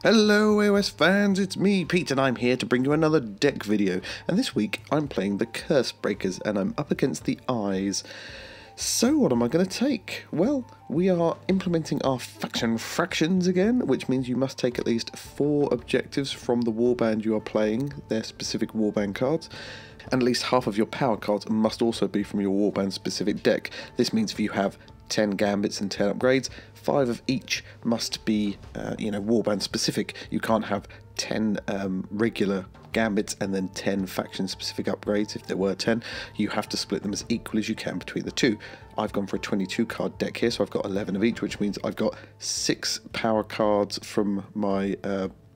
Hello AOS fans, it's me Pete and I'm here to bring you another deck video, and this week I'm playing the Cursebreakers and I'm up against the Eyes. So what am I going to take? Well, we are implementing our faction fractions again, which means you must take at least 4 objectives from the warband you are playing, their specific warband cards, and at least half of your power cards must also be from your warband specific deck. This means if you have 10 gambits and 10 upgrades, 5 of each must be, warband specific. You can't have 10 regular gambits and then 10 faction specific upgrades. If there were 10, you have to split them as equal as you can between the two. I've gone for a 22 card deck here, so I've got 11 of each, which means I've got 6 power cards from my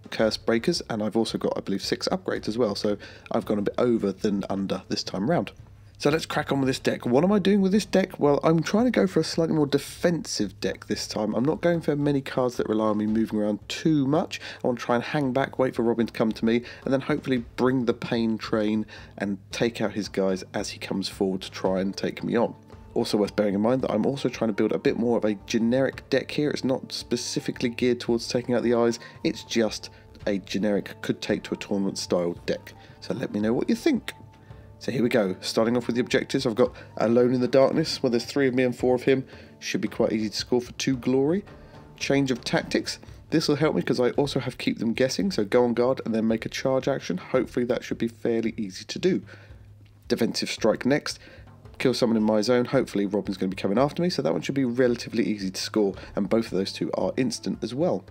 Cursebreakers, and I've also got, I believe, 6 upgrades as well, so I've gone a bit over than under this time round. So let's crack on with this deck. What am I doing with this deck? Well, I'm trying to go for a slightly more defensive deck this time. I'm not going for many cards that rely on me moving around too much. I want to try and hang back, wait for Robin to come to me, and then hopefully bring the pain train and take out his guys as he comes forward to try and take me on. Also worth bearing in mind that I'm also trying to build a bit more of a generic deck here. It's not specifically geared towards taking out the Eyes, it's just a generic could take to a tournament style deck. So let me know what you think. So here we go, starting off with the objectives. I've got Alone in the Darkness, well there's 3 of me and 4 of him, should be quite easy to score for 2 glory. Change of Tactics, this will help me because I also have Keep Them Guessing, so go on guard and then make a charge action. Hopefully that should be fairly easy to do. Defensive Strike next, kill someone in my zone. Hopefully Robin's going to be coming after me, so that one should be relatively easy to score, and both of those two are instant as well.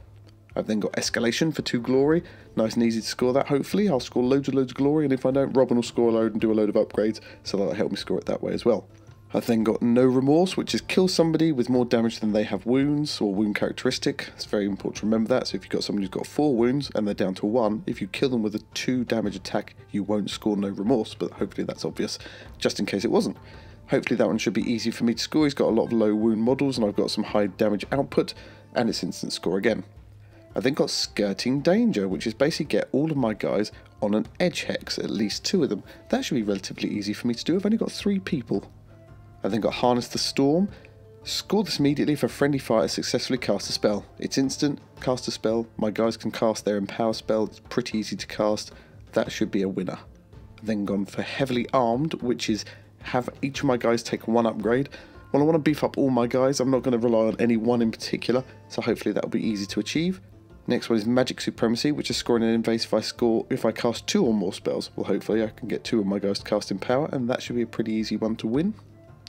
I've then got Escalation for 2 glory, nice and easy to score that. Hopefully I'll score loads of glory, and if I don't, Robin will score a load and do a load of upgrades, so that'll help me score it that way as well. I've then got No Remorse, which is kill somebody with more damage than they have wounds or wound characteristic. It's very important to remember that. So if you've got somebody who's got 4 wounds and they're down to 1, if you kill them with a 2 damage attack, you won't score No Remorse, but hopefully that's obvious, just in case it wasn't. Hopefully that one should be easy for me to score. He's got a lot of low wound models and I've got some high damage output, and it's instant score again. I then got Skirting Danger, which is basically get all of my guys on an edge hex, at least 2 of them. That should be relatively easy for me to do. I've only got 3 people. I then got Harness the Storm. Score this immediately if a friendly fighter successfully casts a spell. It's instant, cast a spell, my guys can cast their Empower spell, it's pretty easy to cast. That should be a winner. I've then gone for Heavily Armed, which is have each of my guys take 1 upgrade. Well, I want to beef up all my guys, I'm not going to rely on any one in particular, so hopefully that will be easy to achieve. Next one is Magic Supremacy, which is scoring an invasive if I cast 2 or more spells. Well, hopefully I can get 2 of my guys to cast Empower, and that should be a pretty easy one to win.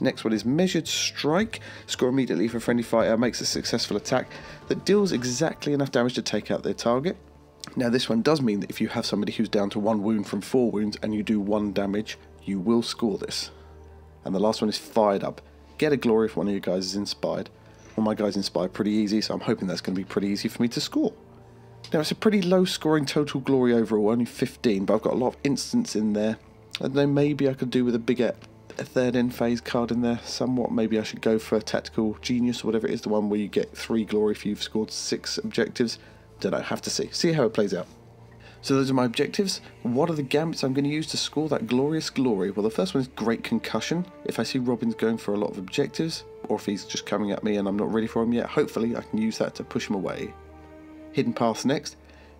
Next one is Measured Strike. Score immediately if a friendly fighter makes a successful attack that deals exactly enough damage to take out their target. Now this one does mean that if you have somebody who's down to 1 wound from 4 wounds and you do 1 damage, you will score this. And the last one is Fired Up. Get a glory if one of your guys is inspired. Well, my guy's inspired pretty easy, so I'm hoping that's going to be pretty easy for me to score. Now it's a pretty low scoring total glory overall, only 15, but I've got a lot of instants in there. I don't know, maybe I could do with a bigger 3rd end phase card in there somewhat. Maybe I should go for a Tactical Genius or whatever it is, the one where you get 3 glory if you've scored 6 objectives. Don't know, have to see how it plays out. So those are my objectives. What are the gambits I'm going to use to score that glorious glory? Well, the first one is Great Concussion. If I see Robin's going for a lot of objectives, or if he's just coming at me and I'm not ready for him yet, hopefully I can use that to push him away. Hidden Paths next.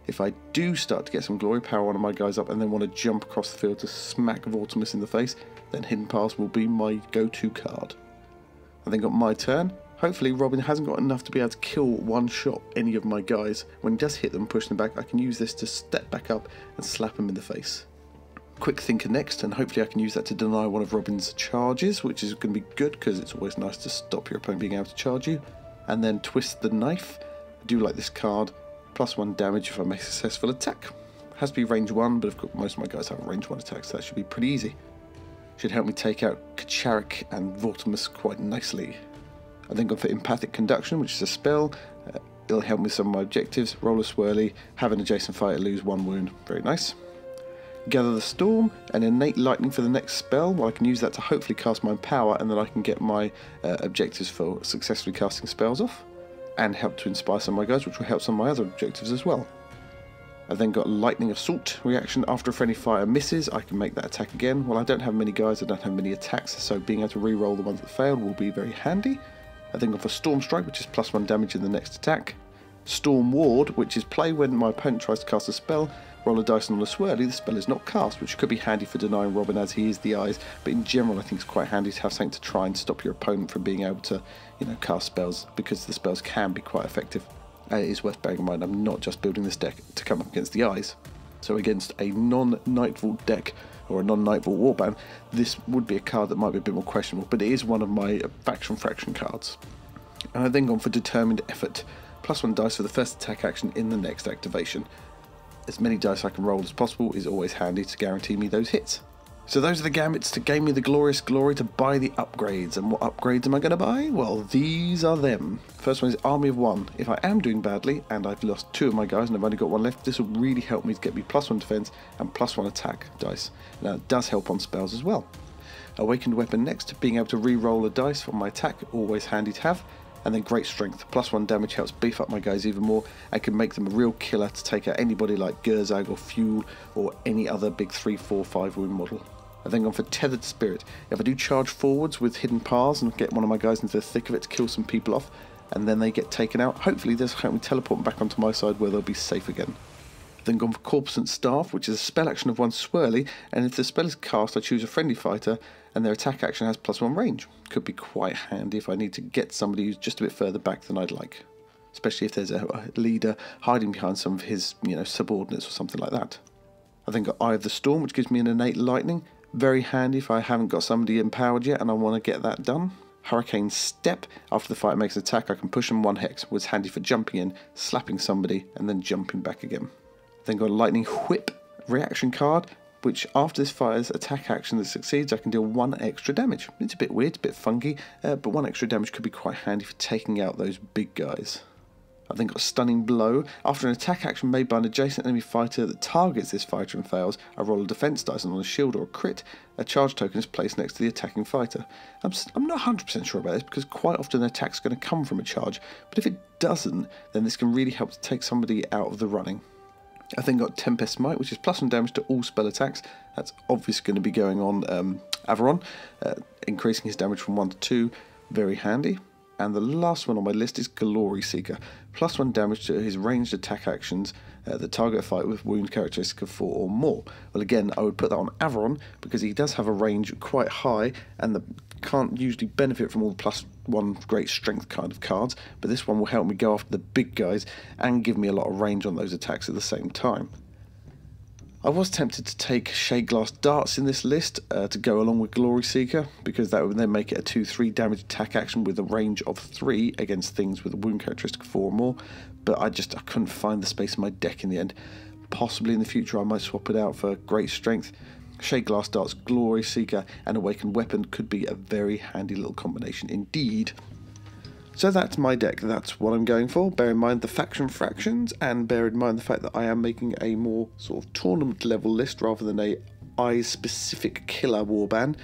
If I do start to get some glory, power one of my guys up and then want to jump across the field to smack Vortimus in the face, then Hidden Paths will be my go-to card. I then got my turn. Hopefully Robin hasn't got enough to be able to kill one shot any of my guys. When he does hit them, push them back, I can use this to step back up and slap them in the face. Quick Thinker next, and hopefully I can use that to deny one of Robin's charges, which is going to be good because it's always nice to stop your opponent being able to charge you. And then Twist the Knife. I do like this card, +1 damage if I make a successful attack. Has to be range 1, but of course most of my guys have range 1 attacks, so that should be pretty easy. Should help me take out Kacharik and Vortimus quite nicely. I then go for Empathic Conduction, which is a spell. It'll help me with some of my objectives. Roll a Swirly, have an adjacent fighter lose 1 wound. Very nice. Gather the Storm, and Innate Lightning for the next spell. Well, I can use that to hopefully cast my power, and then I can get my objectives for successfully casting spells off. And help to inspire some of my guys, which will help some of my other objectives as well. I've then got Lightning Assault reaction. After a friendly fire misses, I can make that attack again. Well, I don't have many guys, I don't have many attacks, so being able to re-roll the ones that failed will be very handy. I then go for Storm Strike, which is +1 damage in the next attack. Storm Ward, which is play when my opponent tries to cast a spell, roll a dice on a swirly, the spell is not cast, which could be handy for denying Robin as he is the eyes, but in general I think it's quite handy to have something to try and stop your opponent from being able to, cast spells, because the spells can be quite effective. And it is worth bearing in mind I'm not just building this deck to come up against the eyes. So against a non-Nightvault deck, or a non-Nightvault warband, this would be a card that might be a bit more questionable, but it is one of my faction fraction cards. And I've then gone for Determined Effort, +1 dice for the first attack action in the next activation. As many dice I can roll as possible is always handy to guarantee me those hits. So those are the gambits to gain me the glorious glory to buy the upgrades. And what upgrades am I going to buy? Well, these are them. First one is Army of 1. If I am doing badly and I've lost 2 of my guys and I've only got 1 left, this will really help me to get me +1 defense and +1 attack dice. Now it does help on spells as well. Awakened Weapon next, being able to re-roll a dice from my attack, always handy to have. And then Great Strength, +1 damage helps beef up my guys even more and can make them a real killer to take out anybody like Gurzag or Fuel or any other big 3, 4, 5 wound model. I've then gone for Tethered Spirit. If I do charge forwards with hidden paths and get one of my guys into the thick of it to kill some people off, and then they get taken out, hopefully this will help me teleport them back onto my side where they'll be safe again. I've then gone for Corpusant Staff, which is a spell action of 1 swirly, and if the spell is cast I choose a friendly fighter and their attack action has +1 range. Could be quite handy if I need to get somebody who's just a bit further back than I'd like. Especially if there's a leader hiding behind some of his, subordinates or something like that. I've then got Eye of the Storm, which gives me an innate lightning. Very handy if I haven't got somebody empowered yet and I want to get that done. Hurricane Step, after the fighter makes an attack I can push them 1 hex, was handy for jumping in, slapping somebody and then jumping back again. Then got a Lightning Whip reaction card, which after this fighter's attack action that succeeds I can deal 1 extra damage. It's a bit weird, it's a bit funky, but 1 extra damage could be quite handy for taking out those big guys. I've then got Stunning Blow. After an attack action made by an adjacent enemy fighter that targets this fighter and fails, I roll a defense dice, and on a shield or a crit, a charge token is placed next to the attacking fighter. I'm not 100% sure about this because quite often an attack's going to come from a charge, but if it doesn't, then this can really help to take somebody out of the running. I've then got Tempest Smite, which is +1 damage to all spell attacks. That's obviously going to be going on Averon, increasing his damage from 1 to 2, very handy. And the last one on my list is Glory Seeker, +1 damage to his ranged attack actions that target a fight with wound characteristic of 4 or more. Well again, I would put that on Averon because he does have a range quite high and can't usually benefit from all the +1 great strength kind of cards, but this one will help me go after the big guys and give me a lot of range on those attacks at the same time. I was tempted to take Shade Glass Darts in this list to go along with Glory Seeker, because that would then make it a 2-3 damage attack action with a range of 3 against things with a wound characteristic of 4 or more, but I couldn't find the space in my deck in the end. Possibly in the future I might swap it out for Great Strength. Shade Glass Darts, Glory Seeker and Awakened Weapon could be a very handy little combination indeed. So that's my deck, that's what I'm going for. Bear in mind the faction fractions, and bear in mind the fact that I am making a more sort of tournament level list rather than a eyes specific killer warband.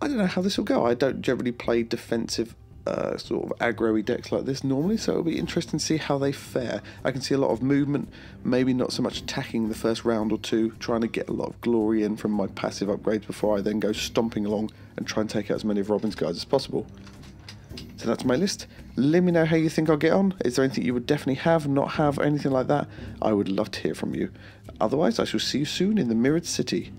I don't know how this will go. I don't generally play defensive sort of aggro-y decks like this normally, so it'll be interesting to see how they fare. I can see a lot of movement, maybe not so much attacking the first round or two, trying to get a lot of glory in from my passive upgrades before I then go stomping along and try and take out as many of Robin's guys as possible. So that's my list. Let me know how you think I'll get on. Is there anything you would definitely have, not have, or anything like that? I would love to hear from you. Otherwise, I shall see you soon in the Mirrored City.